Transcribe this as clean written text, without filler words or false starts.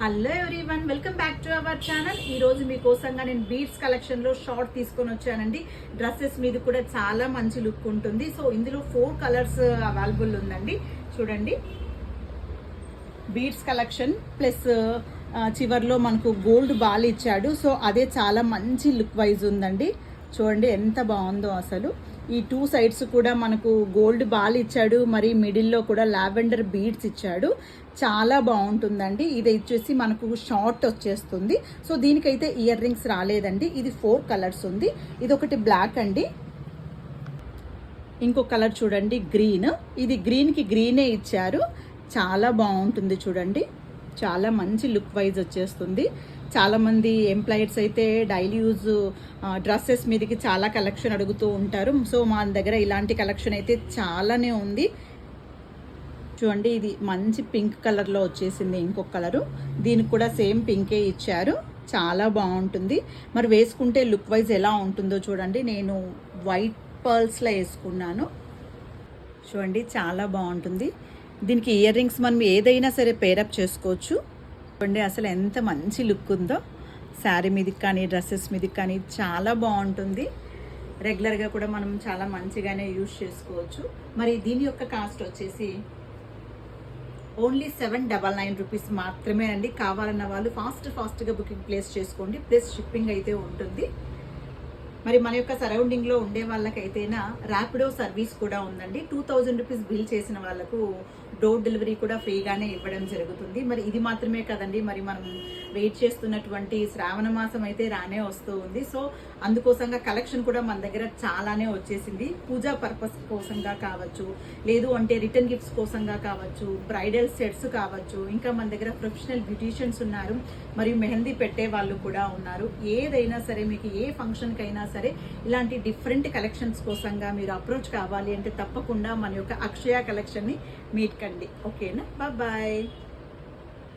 Hello everyone, welcome back to our channel. ఈ రోజు మీకోసంగా నేను బీడ్స్ కలెక్షన్ లో షార్ట్ తీసుకొని వచ్చానండి. డ్రెస్సెస్ మీద కూడా చాలా మంచి లుక్ ఉంటుంది. సో ఇందులో 4 కలర్స్ అవైలబుల్ ఉందండి. చూడండి, బీడ్స్ కలెక్షన్ ప్లస్ చివర్లో మనకు గోల్డ్ బాల్ ఇచ్చాడు. సో అదే చాలా మంచి లుక్ వైజ్ ఉందండి. చూడండి ఎంత బాగుందో అసలు. ఈ 2 సైడ్స్ కూడా మనకు గోల్డ్ బాల్ ఇచ్చాడు, మరి మిడిల్లో కూడా లావెండర్ బీడ్స్ ఇచ్చాడు. చాలా బాగుంటుందండి. ఇది వచ్చేసి మనకు షార్ట్ వచ్చేస్తుంది. సో దీనికైతే ఇయర్ రింగ్స్ రాలేదండి. ఇది 4 కలర్స్ ఉంది. ఇది ఒకటి బ్లాక్ అండి, ఇంకో కలర్ చూడండి గ్రీన్. ఇది గ్రీన్కి గ్రీనే ఇచ్చారు. చాలా బాగుంటుంది చూడండి. చాలా మంచి లుక్ వైజ్ వచ్చేస్తుంది. చాలామంది ఎంప్లాయర్స్ అయితే డైలీ యూజ్ డ్రెస్సెస్ మీదకి చాలా కలెక్షన్ అడుగుతూ ఉంటారు. సో మా దగ్గర ఇలాంటి కలెక్షన్ అయితే చాలానే ఉంది. చూడండి, ఇది మంచి పింక్ కలర్లో వచ్చేసింది. ఇంకొక కలరు, దీనికి కూడా సేమ్ పింకే ఇచ్చారు. చాలా బాగుంటుంది. మరి వేసుకుంటే లుక్ వైజ్ ఎలా ఉంటుందో చూడండి. నేను వైట్ పర్ల్స్లో వేసుకున్నాను. చూడండి, చాలా బాగుంటుంది. దీనికి ఇయర్ రింగ్స్ మనం ఏదైనా సరే పేరప్ చేసుకోవచ్చు. చూడండి అసలు ఎంత మంచి లుక్ ఉందో. శారీ మీదకి కానీ డ్రెస్సెస్ మీదకి కానీ చాలా బాగుంటుంది. రెగ్యులర్గా కూడా మనం చాలా మంచిగానే యూజ్ చేసుకోవచ్చు. మరి దీని యొక్క కాస్ట్ వచ్చేసి ఓన్లీ 799 రూపీస్ మాత్రమే అండి. కావాలన్న వాళ్ళు ఫాస్ట్గా బుకింగ్ ప్లేస్ చేసుకోండి. ప్లస్ షిప్పింగ్ అయితే ఉంటుంది. మరి మన యొక్క సరౌండింగ్లో ఉండే వాళ్ళకైతేనా ర్యాపిడో సర్వీస్ కూడా ఉందండి. 2000 రూపీస్ బిల్ చేసిన వాళ్ళకు డోర్ డెలివరీ కూడా ఫ్రీగానే ఇవ్వడం జరుగుతుంది. మరి ఇది మాత్రమే కదండి, మరి మనం వెయిట్ చేస్తున్నటువంటి శ్రావణ మాసం అయితే రానే వస్తూ ఉంది. సో అందుకోసంగా కలెక్షన్ కూడా మన దగ్గర చాలానే వచ్చేసింది. పూజా పర్పస్ కోసంగా కావచ్చు, లేదు అంటే రిటర్న్ గిఫ్ట్స్ కోసంగా కావచ్చు, బ్రైడల్ సెట్స్ కావచ్చు, ఇంకా మన దగ్గర ప్రొఫెషనల్ బ్యూటీషియన్స్ ఉన్నారు, మరియు మెహందీ పెట్టే వాళ్ళు కూడా ఉన్నారు. ఏదైనా సరే మీకు ఏ ఫంక్షన్కి అయినా సరే ఇలాంటి డిఫరెంట్ కలెక్షన్స్ కోసంగా మీరు అప్రోచ్ కావాలి అంటే తప్పకుండా మన యొక్క అక్షయ కలెక్షన్ని మీట్ కండి. ఓకేనా? బాయ్.